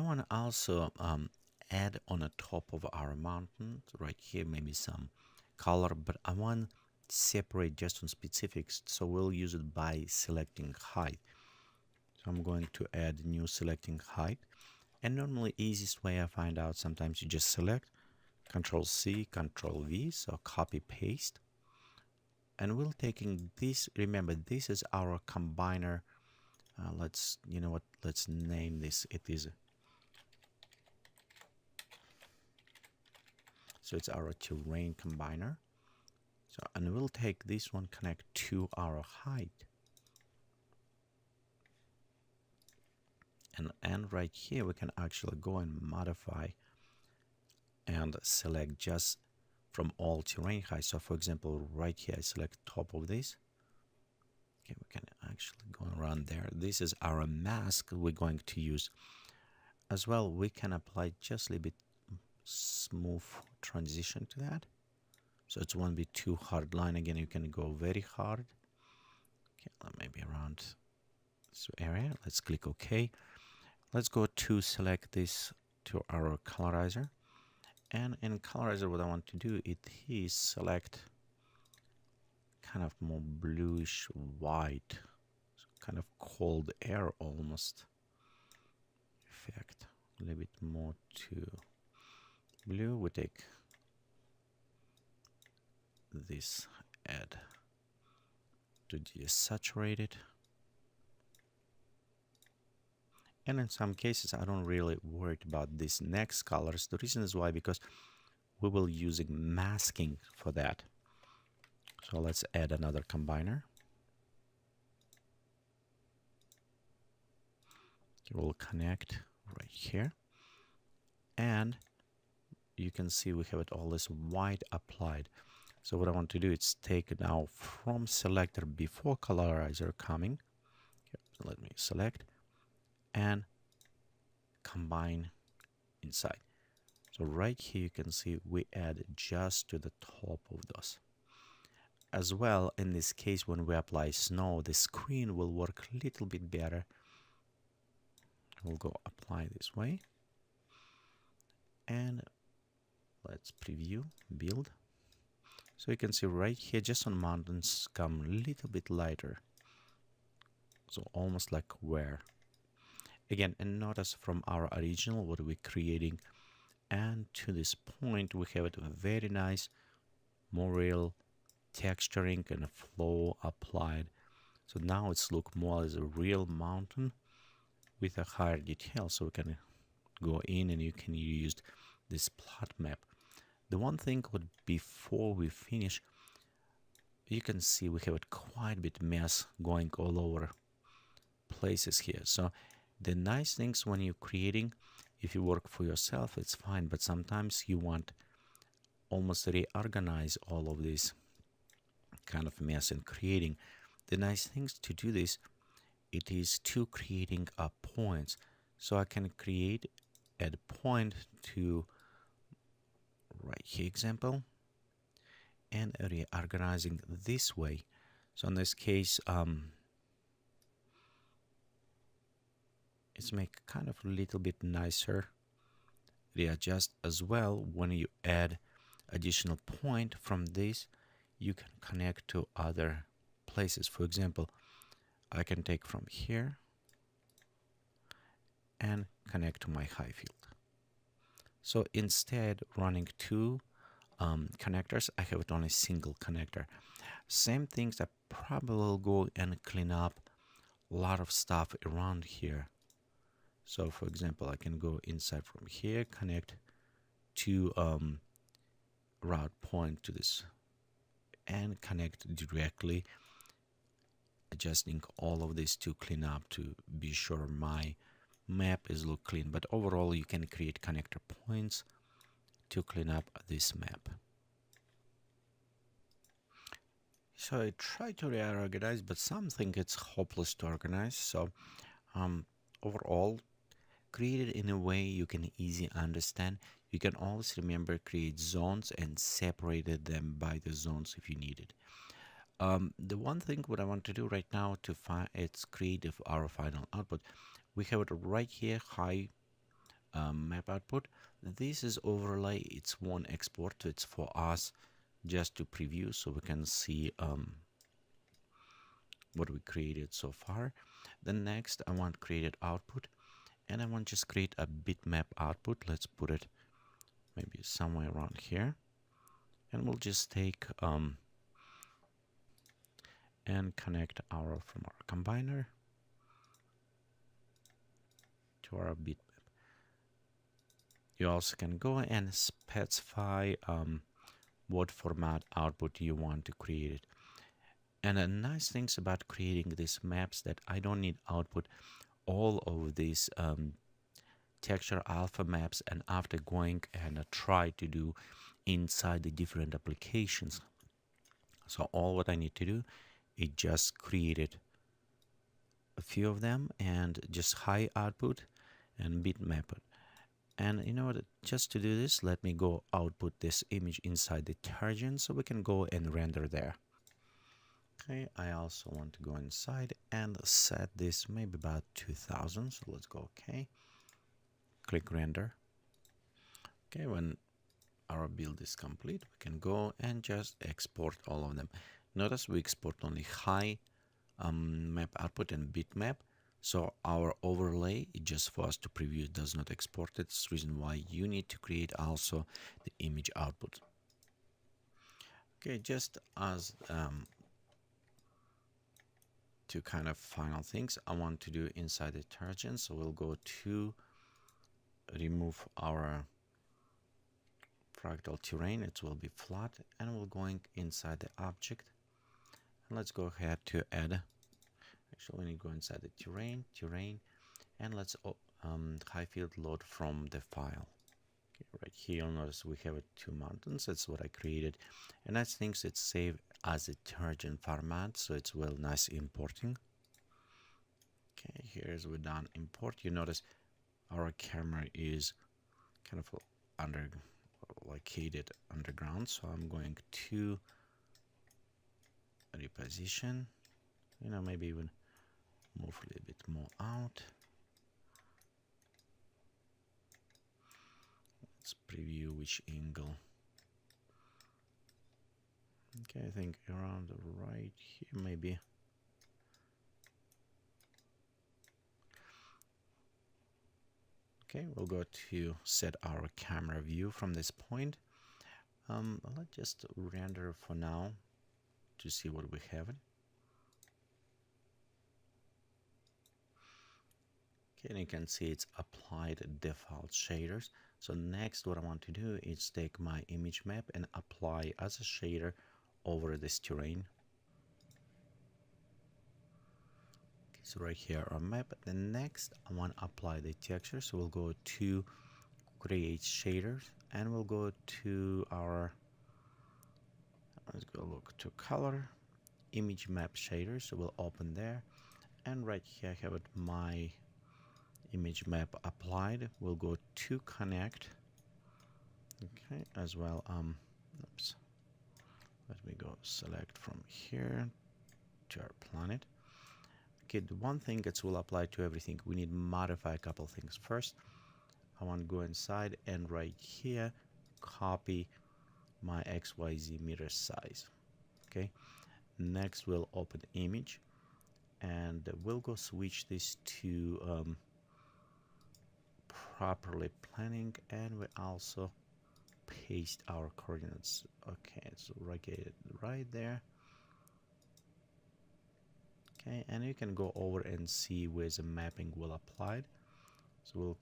want to also add on the top of our mountain right here maybe some color, but I want to separate just on specifics, so we'll use it by selecting height. So I'm going to add new selecting height, and normally easiest way I find out, sometimes you just select Control C, Control V, so copy paste, and we'll taking this. Remember, this is our combiner. Let's, you know what, let's name this. It is, so it's our terrain combiner. So, and we'll take this one, connect to our height, and right here we can actually go and modify and select just from all terrain height. So for example, right here I select top of this. Okay, we can actually go around there. This is our mask we're going to use. As well, we can apply just a little bit smooth transition to that, so it won't be too hard line. Again, you can go very hard. Okay, maybe around this area. Let's click OK. Let's go to select this to our colorizer, and in colorizer what I want to do is select kind of more bluish white, so kind of cold air almost effect. A little bit more to blue. We take this, add to desaturate it, and in some cases I don't really worry about these next colors. The reason is why, because we will using masking for that. So let's add another combiner. We'll connect right here, and you can see we have it all this white applied. So what I want to do is take now from selector before colorizer coming. Okay, so let me select and combine inside. So right here you can see we add just to the top of those. As well, in this case, when we apply snow, the screen will work a little bit better. We'll go apply this way, and let's preview, build. So you can see right here, just on mountains, come a little bit lighter. So almost like where. Again, and notice from our original, what we're creating, and to this point, we have it very nice, more real texturing and flow applied. So now it's look more as a real mountain with a higher detail. So we can go in and you can use this plot map. The one thing would, before we finish, you can see we have it quite a bit mess going all over places here. So the nice things when you're creating, if you work for yourself, it's fine, but sometimes you want almost reorganize all of this kind of mess and creating. The nice things to do this, it is to creating points. So I can create add point to right here example and reorganizing this way. So in this case, it's make kind of a little bit nicer. Readjust as well. When you add additional point from this, you can connect to other places. For example, I can take from here and connect to my high field. So instead running two connectors, I have it on a single connector. Same things, I probably will go and clean up a lot of stuff around here. So for example, I can go inside from here, connect to route point to this, and connect directly, adjusting all of this to clean up to be sure my map is look clean. But overall, you can create connector points to clean up this map. So I try to reorganize, but some think it's hopeless to organize. So overall, create it in a way you can easily understand. You can always remember create zones and separated them by the zones if you need it. The one thing what I want to do right now to find it's create our final output. We have it right here, high map output. This is overlay, it's one export, so it's for us just to preview so we can see what we created so far. Then next I want created output, and I want just create a bitmap output. Let's put it maybe somewhere around here, and we'll just take and connect our from our combiner to our bitmap. You also can go and specify what format output you want to create it. And the nice things about creating these maps that I don't need output all of these texture alpha maps and after going and try to do inside the different applications. So all what I need to do is just create a few of them and just high output and bitmap it. And you know what, just to do this, let me go output this image inside the target so we can go and render there. Okay, I also want to go inside and set this maybe about 2000. So let's go okay. Click render. Okay, when our build is complete, we can go and just export all of them. Notice we export only high map output and bitmap. So our overlay is just for us to preview, it does not export it. It's the reason why you need to create also the image output. Okay, just as two kind of final things I want to do inside the target. So we'll go to remove our fractal terrain, it will be flat, and we're going inside the object. And let's go ahead to add, actually we need to go inside the terrain, and let's high field load from the file. Okay, right here you'll notice we have 2 mountains. That's what I created, and I think it's saved as a target format, so it's well nice importing. Okay, here's we're done import. You notice our camera is kind of located underground, so I'm going to reposition, you know, maybe even move a little bit more out. Let's preview which angle. Okay, I think around right here maybe. Okay, we'll go to set our camera view from this point. Let's just render for now to see what we have. Okay, and you can see it's applied default shaders. So next what I want to do is take my image map and apply as a shader over this terrain. Okay, so right here our map. Then next I want to apply the texture, so we'll go to create shaders and we'll go to our, let's go look to color, image map shader. So we'll open there, and right here I have it, my image map applied. We'll go to connect. Okay, as well oops, let me go select from here to our planet. Okay, the one thing that will apply to everything, we need to modify a couple things. First I want to go inside and right here copy my XYZ meter size. Okay, next we'll open image and we'll go switch this to properly planning, and we also paste our coordinates. Okay, so right there. Okay, and you can go over and see where the mapping will apply. So we'll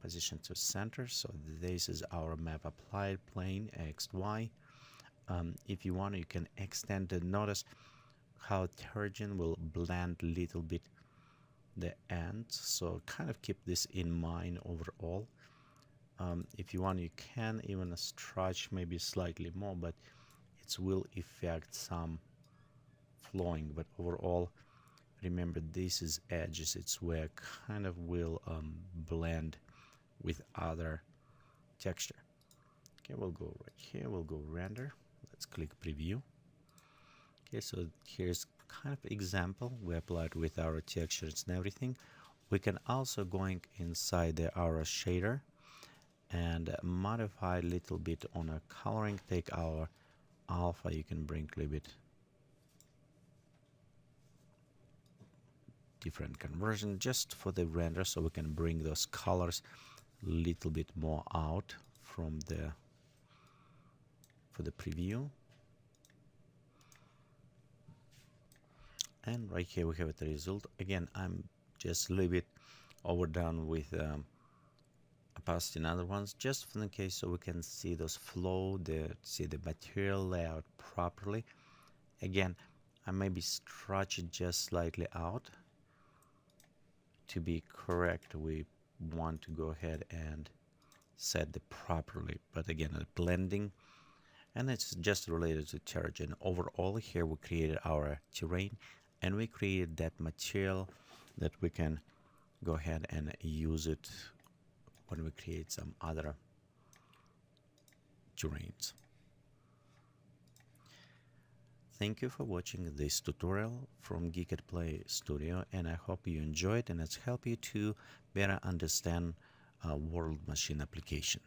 position to center. So this is our map applied plane XY. If you want, you can extend the, notice how Terragen will blend a little bit the ends, so kind of keep this in mind overall. If you want, you can even stretch maybe slightly more, but it will affect some flowing. But overall, remember this is edges, it's where kind of will blend with other texture. Okay, we'll go right here, we'll go render, let's click preview. Okay, so here's kind of example we applied with our textures and everything. We can also going inside our shader and modify a little bit on a coloring. Take our alpha, you can bring a little bit different conversion just for the render, so we can bring those colors a little bit more out from the for the preview. And right here we have the result. Again, I'm just a little bit overdone with opacity and other ones, just for the case so we can see those flow, see the material layout properly. Again, I maybe stretch it just slightly out. To be correct, we want to go ahead and set it properly, but again, blending, and it's just related to terrain. Overall, here we created our terrain, and we created that material that we can go ahead and use it when we create some other terrains. Thank you for watching this tutorial from Geekatplay Studio, and I hope you enjoyed and it's helped you to better understand world machine application.